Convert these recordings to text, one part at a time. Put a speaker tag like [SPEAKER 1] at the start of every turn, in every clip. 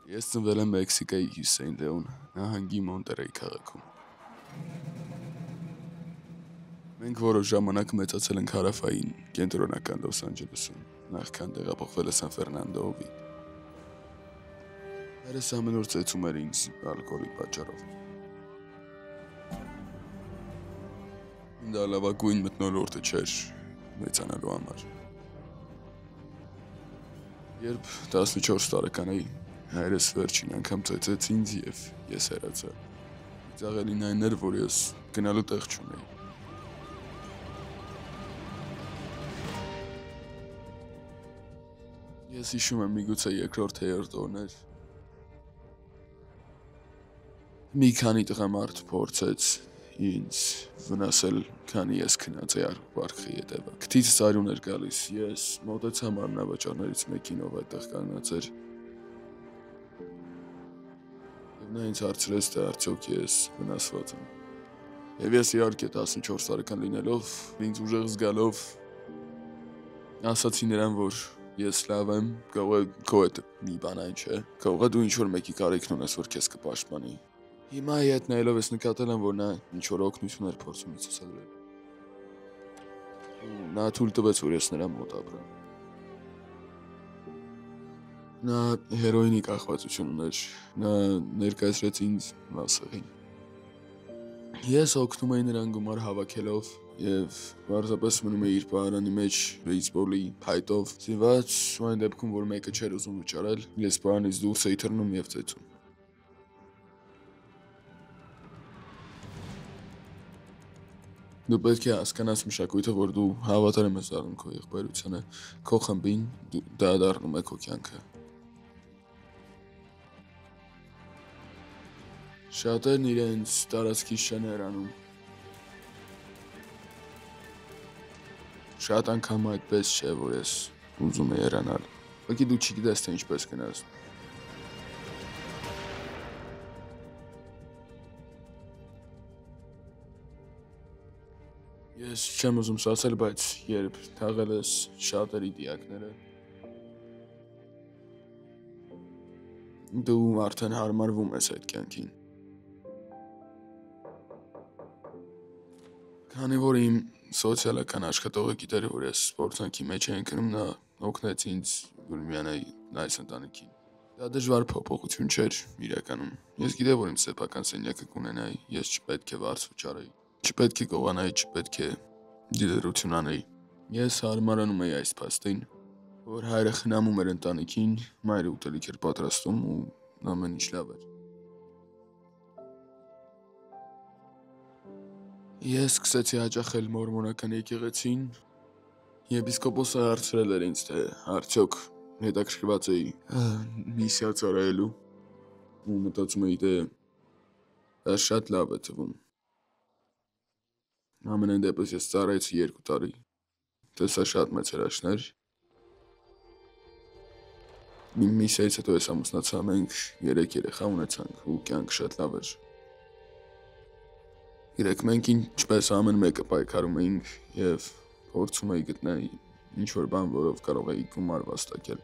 [SPEAKER 1] Ես ծնվել եմ Մեքսիկայի Հյուսեյն Լեոն նահանգի Մոնտերեյ քաղաքում։ Մենք որոշ ժամանակ մեծացել ենք հարավային կենտրոնական Լոս Անջելեսում, նախքան տեղափոխվելը Սան Ֆերնանդոյի։ Հայրս ամեն օր ծեծում էր ինձ ալկոհոլի պատճառով։ Դա լավագույն մթնոլորտը չէր մեծանալու համար։ Երբ 14 տարեկան էի, հայրս վերջին անգամ ծեծեց ինձ և ես հեռացա։ Ծաղելին այն էր, որ ես գնալու տեղ չունեի։ Ես հիշում եմ միգուցե երկրորդ երրորդ օրներ։ Մի քանի տղամարդ փորձեց ինձ վնասել, քանի ես քնած էի արքվարքի հետևը։ Քթից ծայրուն էր գալիս, ես մոտեցա մարմնավաճառներից մեկին, ով այդտեղ կանգնած էր։ Եվ նա ինձ հարցրեց, թե արդյոք ես վնասված եմ։ Եվ ես իհարկե 14 տարեկան լինելով, ինձ ուժեղ զգալով ասացի նրան, որ ես լավ եմ, կարող է քո հետ մի բան այն չէ, կարող է դու ինչ-որ մեկի կարիքն ունես, որ քեզ կպաշտպանի։ Հիմա հետ նայելով ես նկատել եմ, որ նա ինչ-որ օգնություն էր փորձում ինձ ցուցաբերել։ Նա թույլ տվեց, որ ես նրա մոտ ապրեմ։ Նա հերոինի կախվածություն ուներ, նա ներկայացրեց ինձ մասեղին։ Ես օգնում էի նրան գումար հավաքելով և պարզապես մնում էի իր պահարանի մեջ բեյսբոլի փայտով զինված, ու այն դեպքում, որ մեկը չէր ուզում վճարել, ես պահարանից դուրս էի թռնում և ծեծում։ Դու պետք է հասկանաս մշակույթը, որ դու հավատարիմ ես դառնում քո եղբայրությանը, քո խմբին, դա դառնում է քո կյանքը։ Շատերն իրենց տարածքից չեն հեռանում։ Շատ անգամ այդպես չէ, որ ես ուզում եի հեռանալ։ Ուղղակի դու չգիտես, թե ինչպես գնաս։ Ես չեմ ուզում սասել, բայց երբ թաղել ես շատերի դիակները, դու արդեն հարմարվում ես այդ կյանքին։ Քանի որ իմ սոցիալական աշխատողը գիտեր, որ ես սպորտանքի մեջ եմ ընկնում, նա օգնեց ինձ, որ միանայի այս ընտանիքին։ Դա դժվար փոփոխություն չէր իրականում։ Ես գիտեի, որ իմ սեփական սենյակը կունենայի, ես չպետք է վարձ վճարեի, չպետք է գողանայի, չպետք է դիլերություն անեի։ Ես հարմարանում էի այս փաստին, որ հայրը խնամում էր ընտանիքին, մայրը ուտելիք էր պատրաստում ու ամեն ինչ լավ էր։ Ես սկսեցի հաճախել մորմոնական եկեղեցին, եպիսկոպոսը հարցրել էր ինձ, թե արդյոք հետաքրքրված էի միսիա ծառայելու, ու մտածում էի, թե դա շատ լավ է թվում։ Ամենայն դեպս ես ծառայեցի 2 տարի, տեսա շատ մեծ հրաշքներ։ Իմ միսիայից հետո ես ամուսնացա, մենք 3 երեխա ունեցանք ու կյանքը շատ լավ էր։ Գիտեք, մենք ինչպես ամեն մեկը պայքարում էինք և փորձում էի գտնել ինչ-որ բան, որով կարող էի գումար վաստակել։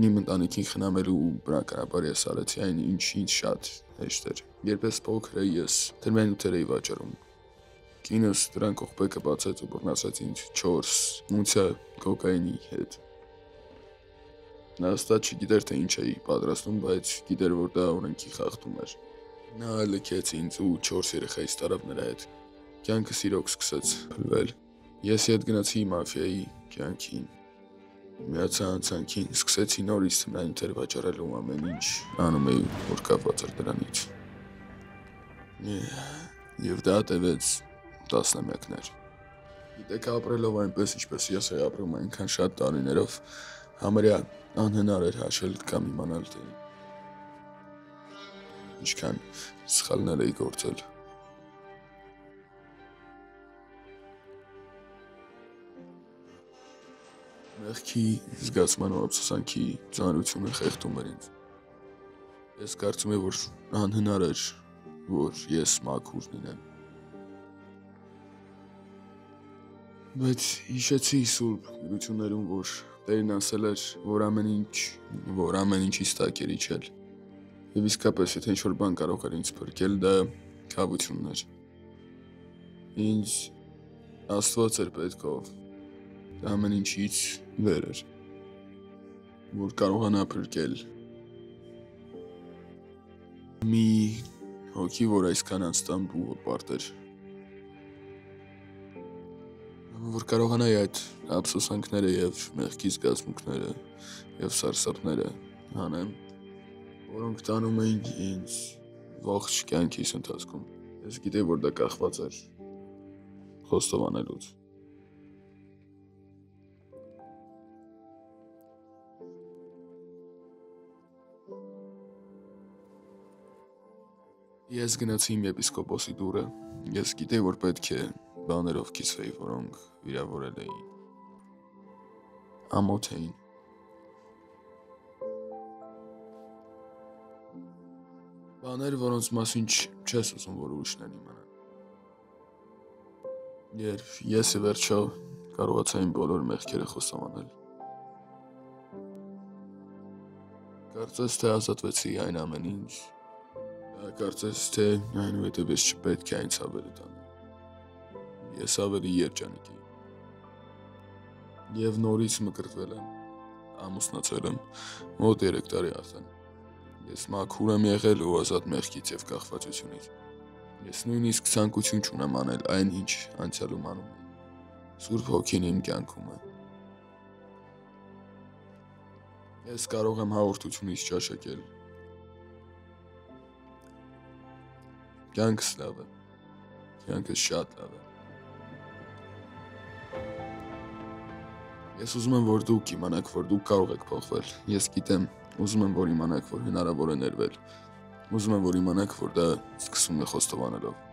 [SPEAKER 1] Իմ ընտանիքին խնամելու ու բնականաբար ես արեցի այն, ինչ ինձ շատ հեշտ էր։ Երբ ես փոքր էի, ես թմրանյութեր էի վաճառում։ Կինս դրանք օղպեկը բացեց ու բռնացրեց ինձ 4 ունցիա կոկաինի հետ։ Նա հաստատ չգիտեր, թե ինչ էի պատրաստում, բայց գիտեր, որ դա օրենքի խախտում էր։ Նա լքեց ինձ ու 4 երեխայից տարավ նրա հետ։ Կյանքս իրոք սկսեց փլվել։ Ես ետ գնացի մաֆիայի կյանքին։ Միացա անցանքին, սկսեցի նորից թմրանյութեր վաճառել ու ամեն ինչ անում էի, որ կապված էր դրանից։ Եվ դա տևեց տասնամյակներ։ Գիտեք, ապրելով այնպես, ինչպես ես էի ապրում այնքան շատ տարիներով, համարյա անհնար էր հաշել կամ իմանալ, թե ինչքան սխալներ էի գործել։ Մեղքի զգացման ու ափսոսանքի ծանրությունը խեղդում էր ինձ։ Ես կարծում եմ, որ անհնար էր, որ ես մաքուր լինեմ։ Բայց հիշեցի սուրբ գրություններում, որ Տերն ասել էր, որ ամեն ինչից տակ էր իջել։ Եվ իսկապես, եթե ինչ-որ բան կարող էր ինձ փրկել, դա քավությունն էր։ Ինձ Աստված էր պետք, ով ամեն ինչից վեր էր, որ կարողանա փրկել մի հոգի, որ այսքան անստամբ ու հպարտ էր, որ կարողանայի այդ ափսոսանքները եւ մեղքի զգացմունքները եւ սարսափները հանեմ, որոնք տանում էին ինձ ողջ կյանքիս ընթացքում։ Ես գիտեի, որ դա կախված էր խոստովանելուց։ Ես գնացի իմ եպիսկոպոսի դուռը։ Ես գիտեի, որ պետք է բաներով կիսվեի, որոնք վիրավորել էին, ամոթ էին։ Բաներ, որոնց մասին չես ուզում, որ ուրիշներն իմանան։ Երբ ես ի վերջո կարողացա իմ բոլոր մեղքերը խոստովանել, կարծես թե ազատվեցի այն ամենից, կարծես թե այնուհետև ես չպետք է այն ցավերը տանել։ Ես ավելի երջանիկ էի։ Եվ նորից մկրտվել եմ, ամուսնացել եմ, մոտ 3 տարի արդեն։ Ես մաքուր եմ եղել ու ազատ մեղքից եւ կախվածությունից։ Ես նույնիսկ ցանկություն չունեմ անել այն, ինչ անցյալում անում էի։ Սուրբ Հոգին իմ կյանքում է։ Ես կարող եմ հաղորդությունից ճաշակել։ Կյանքս լավ է։ Կյանքս շատ լավ է։ Ես ուզում եմ, որ դուք իմանաք, որ դուք կարող եք փոխվել։ Ես գիտեմ, ուզում եմ, որ իմանաք, որ հնարավոր է ներվել։ Ուզում եմ, որ իմանաք, որ դա սկսում է խոստովանելով։